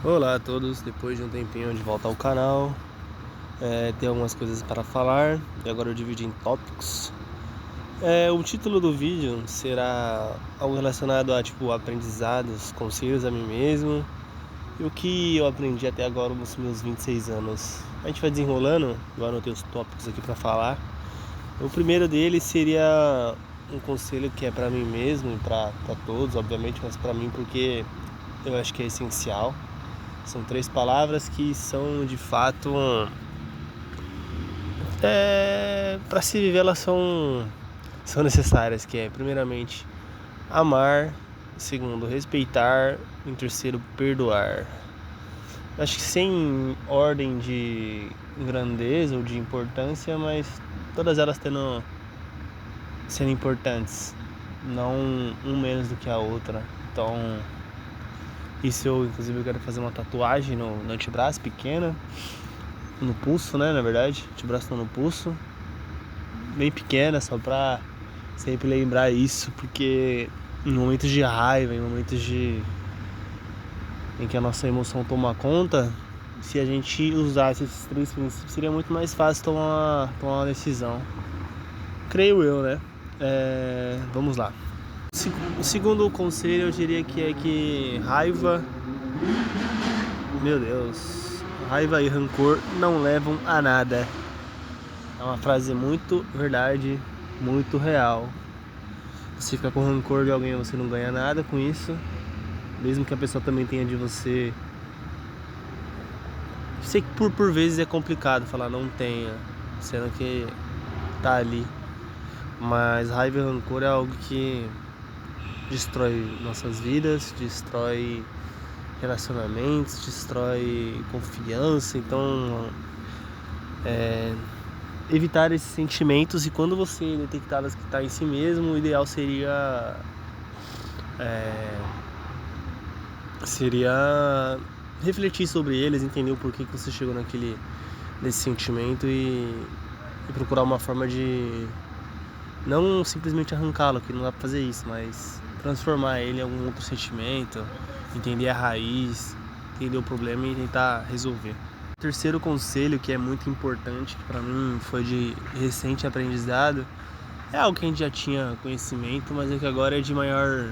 Olá a todos, depois de um tempinho de volta ao canal, tem algumas coisas para falar e agora eu dividi em tópicos. O título do vídeo será algo relacionado a aprendizados, conselhos a mim mesmo e o que eu aprendi até agora nos meus 26 anos. A gente vai desenrolando, eu anotei os tópicos aqui para falar. O primeiro deles seria um conselho que é para mim mesmo e para todos, obviamente, mas para mim porque eu acho que é essencial. São 3 palavras que são de fato, para se viver, elas são necessárias, que é primeiramente amar, segundo respeitar, em terceiro perdoar. Acho que sem ordem de grandeza ou de importância, mas todas elas sendo importantes, não um menos do que a outra. Então isso inclusive quero fazer uma tatuagem no antebraço pequena, no pulso, né, na verdade, antebraço não, no pulso, bem pequena, só pra sempre lembrar isso, porque em momentos de raiva, em momentos em que a nossa emoção toma conta, se a gente usasse esses 3 princípios, seria muito mais fácil tomar uma decisão, creio eu, né? Vamos lá. O segundo conselho eu diria que é que meu Deus, raiva e rancor não levam a nada. É uma frase muito verdade, muito real. Você ficar com rancor de alguém, você não ganha nada com isso. Mesmo que a pessoa também tenha de você. Sei que por vezes é complicado falar não tenha, sendo que tá ali. Mas raiva e rancor é algo que destrói nossas vidas, destrói relacionamentos, destrói confiança. Então, evitar esses sentimentos, e quando você detectá-las que está em si mesmo, o ideal seria refletir sobre eles, entender o porquê que você chegou nesse sentimento e procurar uma forma de não simplesmente arrancá-lo, que não dá pra fazer isso, mas transformar ele em algum outro sentimento, entender a raiz, entender o problema e tentar resolver. Terceiro conselho, que é muito importante, que para mim foi de recente aprendizado, é algo que a gente já tinha conhecimento, mas é que agora é de maior,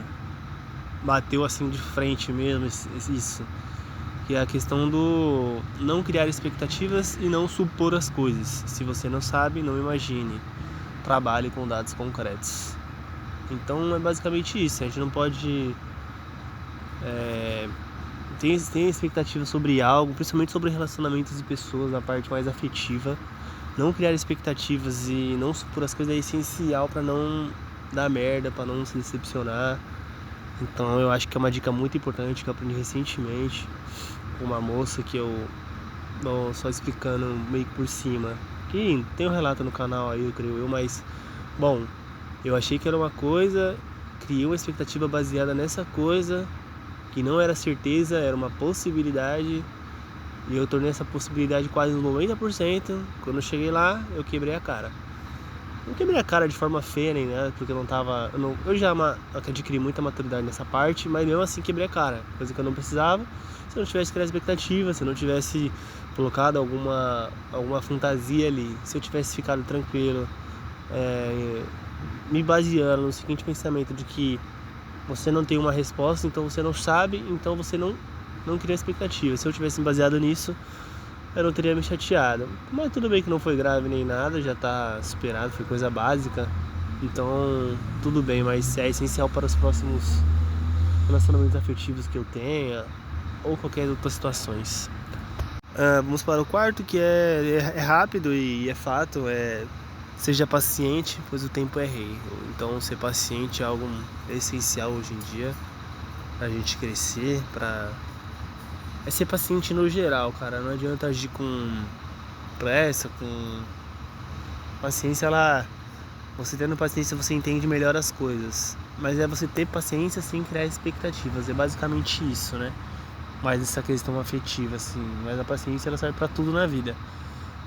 bateu assim de frente mesmo isso, que é a questão do não criar expectativas e não supor as coisas. Se você não sabe, não imagine, trabalhe com dados concretos. Então é basicamente isso, a gente não pode tem expectativa sobre algo, principalmente sobre relacionamentos e pessoas, na parte mais afetiva. Não criar expectativas e não supor as coisas é essencial para não dar merda, para não se decepcionar. Então eu acho que é uma dica muito importante que eu aprendi recentemente com uma moça, que eu não só explicando meio que por cima, que tem um relato no canal aí, eu creio eu, mas bom, eu achei que era uma coisa, criei uma expectativa baseada nessa coisa que não era certeza, era uma possibilidade, e eu tornei essa possibilidade quase no 90%. Quando eu cheguei lá, eu quebrei a cara. Não quebrei a cara de forma feia nem nada, porque eu já adquiri muita maturidade nessa parte, mas mesmo assim quebrei a cara, coisa que eu não precisava. Se eu não tivesse criado expectativa, se eu não tivesse colocado alguma fantasia ali, se eu tivesse ficado tranquilo, me baseando no seguinte pensamento de que você não tem uma resposta, então você não sabe, então você não cria expectativa. Se eu tivesse me baseado nisso, eu não teria me chateado. Mas tudo bem que não foi grave nem nada, já tá superado, foi coisa básica. Então, tudo bem, mas é essencial para os próximos relacionamentos afetivos que eu tenha, ou qualquer outras situações. Vamos para o quarto, que é rápido e é fato, seja paciente, pois o tempo é rei. Então ser paciente é algo essencial hoje em dia pra gente crescer, é ser paciente no geral, cara. Não adianta agir com pressa, com paciência. Você tendo paciência, você entende melhor as coisas, mas é você ter paciência sem criar expectativas, é basicamente isso, né? Mas essa questão afetiva, assim, mas a paciência, ela serve pra tudo na vida.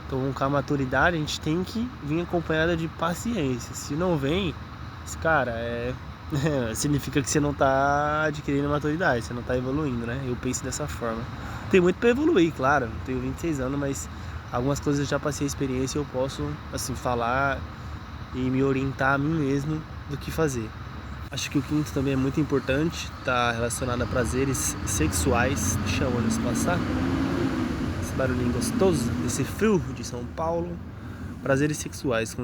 Então, com a maturidade, a gente tem que vir acompanhada de paciência. Se não vem, cara, significa que você não tá adquirindo maturidade, você não tá evoluindo, né? Eu penso dessa forma. Tem muito pra evoluir, claro. Tenho 26 anos, mas algumas coisas eu já passei a experiência e eu posso, assim, falar e me orientar a mim mesmo do que fazer. Acho que o quinto também é muito importante, tá relacionado a prazeres sexuais. Deixa o ônibus passar. Esse barulhinho gostoso, desse frio de São Paulo. Prazeres sexuais,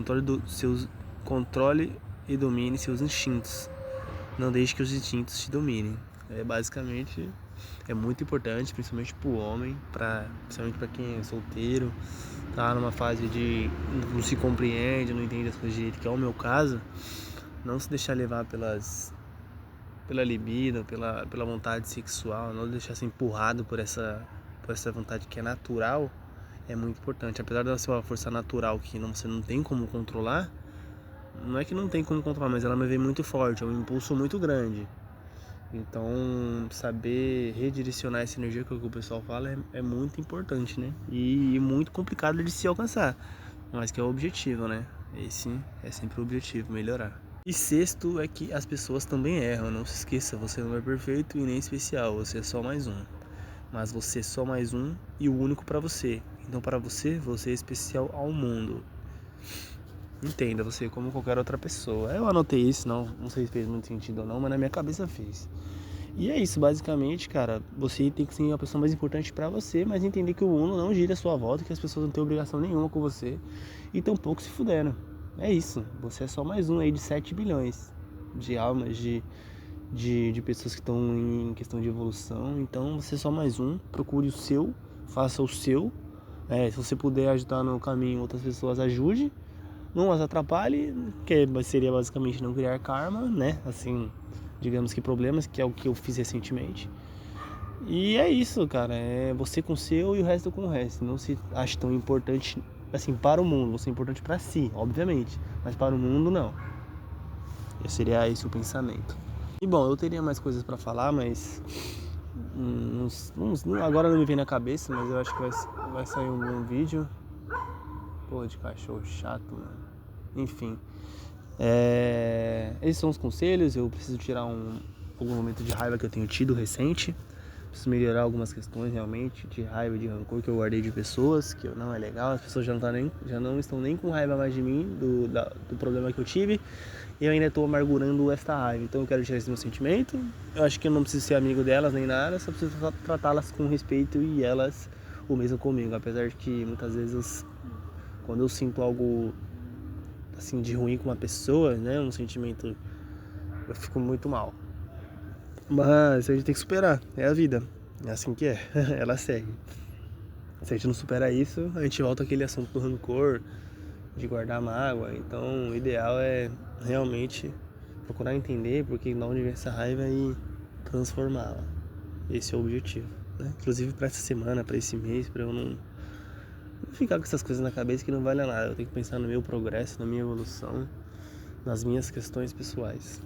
controle e domine seus instintos. Não deixe que os instintos te dominem. Basicamente é muito importante, principalmente pro homem, principalmente para quem é solteiro, tá numa fase de não se compreende, não entende as coisas direito, que é o meu caso. Não se deixar levar pela libido, pela vontade sexual, não deixar ser empurrado por essa vontade que é natural, é muito importante. Apesar dela ser uma força natural que você não tem como controlar, não é que não tem como controlar, mas ela me vem muito forte, é um impulso muito grande. Então, saber redirecionar essa energia, que é o que o pessoal fala, é muito importante, né? E muito complicado de se alcançar, mas que é o objetivo, né? Esse é sempre o objetivo, melhorar. E sexto é que as pessoas também erram, não se esqueça, você não é perfeito e nem especial, você é só mais um. Mas você é só mais um e o único pra você. Então para você é especial ao mundo. Entenda você como qualquer outra pessoa. Eu anotei isso, não sei se fez muito sentido ou não, mas na minha cabeça fez. E é isso, basicamente, cara. Você tem que ser a pessoa mais importante pra você, mas entender que o mundo não gira à sua volta, que as pessoas não têm obrigação nenhuma com você e tão pouco se fuderam. É isso. Você é só mais um aí de 7 bilhões de almas, de pessoas que estão em questão de evolução. Então você é só mais um. Procure o seu, faça o seu. Se você puder ajudar no caminho outras pessoas, ajude. Não as atrapalhe, que seria basicamente não criar karma, né? Assim, digamos que problemas, que é o que eu fiz recentemente. E é isso, cara. É você com o seu e o resto com o resto. Não se ache tão importante, assim, para o mundo. Você é importante para si, obviamente. Mas para o mundo, não. Seria esse o pensamento. E bom, eu teria mais coisas para falar, mas agora não me vem na cabeça, mas eu acho que vai sair um bom vídeo. Porra de cachorro chato, mano. Enfim. Esses são os conselhos. Eu preciso tirar algum momento de raiva que eu tenho tido recente. Preciso melhorar algumas questões realmente de raiva, de rancor que eu guardei de pessoas, que não é legal. As pessoas já não estão nem com raiva mais de mim, do problema que eu tive. E eu ainda estou amargurando esta raiva. Então eu quero tirar esse meu sentimento. Eu acho que eu não preciso ser amigo delas nem nada, só preciso tratá-las com respeito e elas o mesmo comigo. Apesar de que muitas vezes, quando eu sinto algo assim de ruim com uma pessoa, né, um sentimento, eu fico muito mal. Mas a gente tem que superar, é a vida, é assim que é, ela segue. Se a gente não supera isso, a gente volta àquele assunto do rancor, de guardar mágoa. Então o ideal é realmente procurar entender porque de onde vem essa raiva e transformá-la. Esse é o objetivo, né? Inclusive para essa semana, para esse mês, para eu não ficar com essas coisas na cabeça que não vale nada. Eu tenho que pensar no meu progresso, na minha evolução, nas minhas questões pessoais.